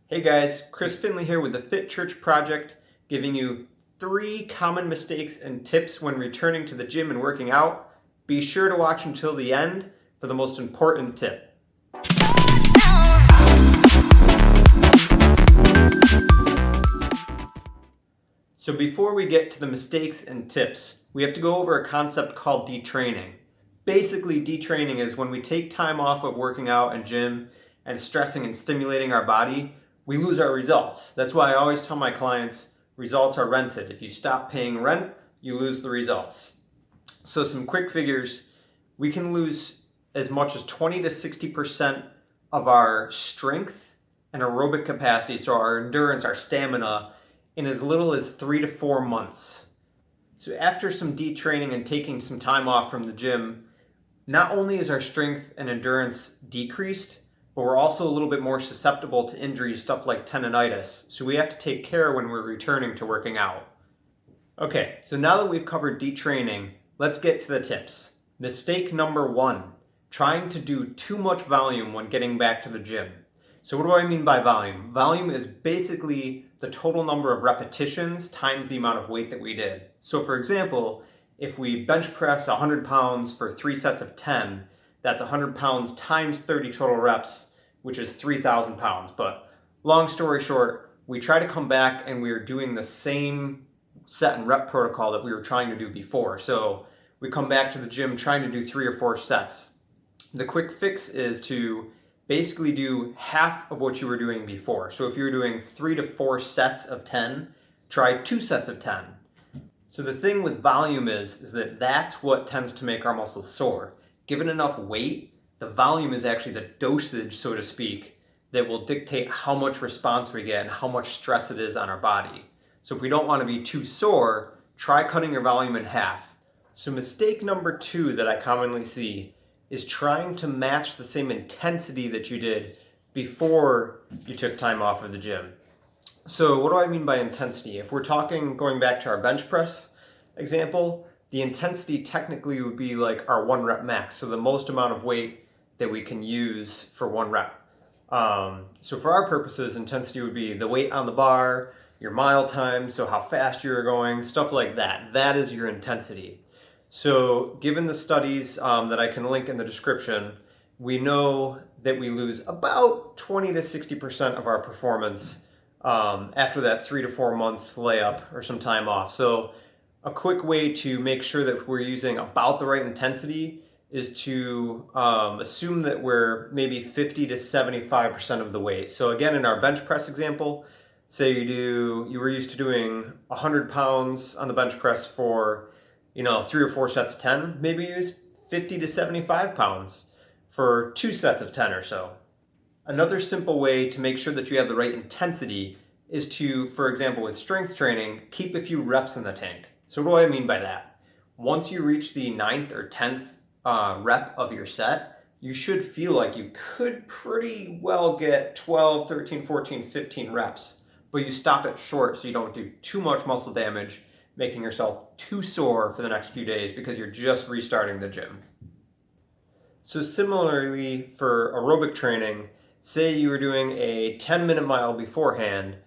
Hey guys, Chris Finley here with the Fit Church Project, giving you 3 common mistakes and tips when returning to the gym and working out. Be sure to watch until the end for the most important tip. So before we get to the mistakes and tips, we have to go over a concept called detraining. Basically, detraining is when we take time off of working out and gym and stressing and stimulating our body, we lose our results. That's why I always tell my clients, results are rented. If you stop paying rent, you lose the results. So some quick figures, we can lose as much as 20 to 60% of our strength and aerobic capacity, so our endurance, our stamina, in as little as 3 to 4 months. So after some detraining and taking some time off from the gym, not only is our strength and endurance decreased, but we're also a little bit more susceptible to injuries, stuff like tendonitis. So we have to take care when we're returning to working out. Okay, so now that we've covered detraining, let's get to the tips. Mistake number 1, trying to do too much volume when getting back to the gym. So what do I mean by volume? Volume is basically the total number of repetitions times the amount of weight that we did. So for example, if we bench press 100 pounds for 3 sets of 10, that's 100 pounds times 30 total reps, which is 3,000 pounds. But long story short, we try to come back and we're doing the same set and rep protocol that we were trying to do before. So we come back to the gym trying to do 3 or 4 sets. The quick fix is to basically do half of what you were doing before. So if you were doing 3 to 4 sets of 10, try 2 sets of 10. So the thing with volume is that that's what tends to make our muscles sore. Given enough weight, the volume is actually the dosage, so to speak, that will dictate how much response we get and how much stress it is on our body. So if we don't want to be too sore, try cutting your volume in half. So mistake number 2 that I commonly see is trying to match the same intensity that you did before you took time off of the gym. So what do I mean by intensity? If we're talking going back to our bench press example, the intensity technically would be like our 1 rep max, so the most amount of weight that we can use for 1 rep. So for our purposes, intensity would be the weight on the bar, your mile time, so how fast you're going, stuff like that. That is your intensity. So given the studies that I can link in the description, we know that we lose about 20 to 60% of our performance after that 3 to 4 month layup or some time off. So a quick way to make sure that we're using about the right intensity is to assume that we're maybe 50 to 75% of the weight. So again, in our bench press example, say you were used to doing 100 pounds on the bench press for 3 or 4 sets of 10, maybe use 50 to 75 pounds for 2 sets of 10 or so. Another simple way to make sure that you have the right intensity is to, for example, with strength training, keep a few reps in the tank. So what do I mean by that? Once you reach the 9th or 10th rep of your set, you should feel like you could pretty well get 12, 13, 14, 15 reps, but you stop it short so you don't do too much muscle damage, making yourself too sore for the next few days because you're just restarting the gym. So similarly for aerobic training, say you were doing a 10-minute mile beforehand,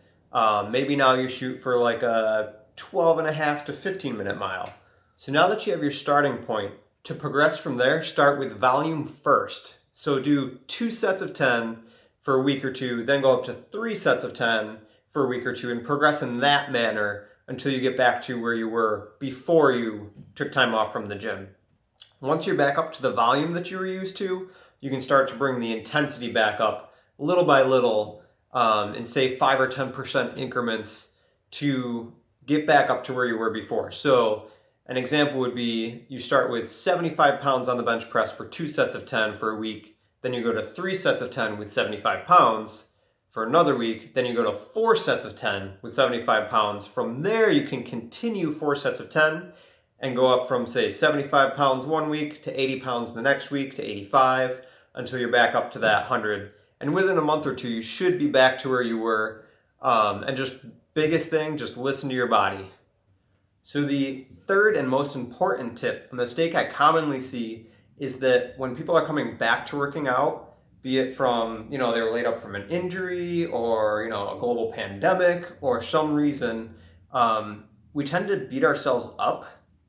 maybe now you shoot for like a 12.5 to 15-minute mile. So now that you have your starting point, to progress from there, start with volume first. So do 2 sets of 10 for a week or 2, then go up to 3 sets of 10 for a week or 2 and progress in that manner until you get back to where you were before you took time off from the gym. Once you're back up to the volume that you were used to, you can start to bring the intensity back up little by little in say 5 or 10% increments to get back up to where you were before. So an example would be you start with 75 pounds on the bench press for 2 sets of 10 for a week, then you go to 3 sets of 10 with 75 pounds for another week, then you go to 4 sets of 10 with 75 pounds. From there you can continue 4 sets of 10 and go up from say 75 pounds one week to 80 pounds the next week to 85 until you're back up to that 100. And within a month or 2 you should be back to where you were. And just biggest thing, just listen to your body. So the third and most important tip, a mistake I commonly see, is that when people are coming back to working out, be it from, they were laid up from an injury or, a global pandemic or some reason, we tend to beat ourselves up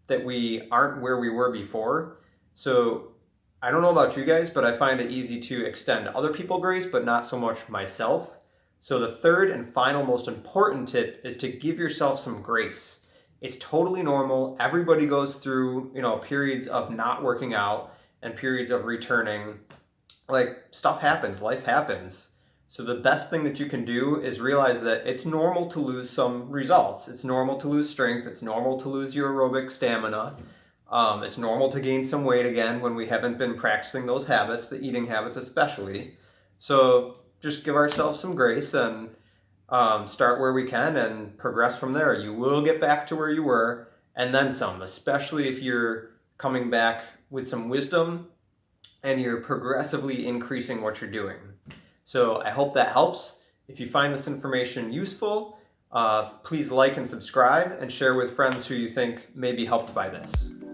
that we aren't where we were before. So I don't know about you guys, but I find it easy to extend other people grace, but not so much myself. So the third and final most important tip is to give yourself some grace. It's totally normal. Everybody goes through, periods of not working out and periods of returning. Like, stuff happens, life happens. So the best thing that you can do is realize that it's normal to lose some results. It's normal to lose strength. It's normal to lose your aerobic stamina. It's normal to gain some weight again when we haven't been practicing those habits, the eating habits especially. So just give ourselves some grace and start where we can and progress from there. You will get back to where you were and then some, especially if you're coming back with some wisdom and you're progressively increasing what you're doing. So I hope that helps. If you find this information useful, please like and subscribe and share with friends who you think may be helped by this.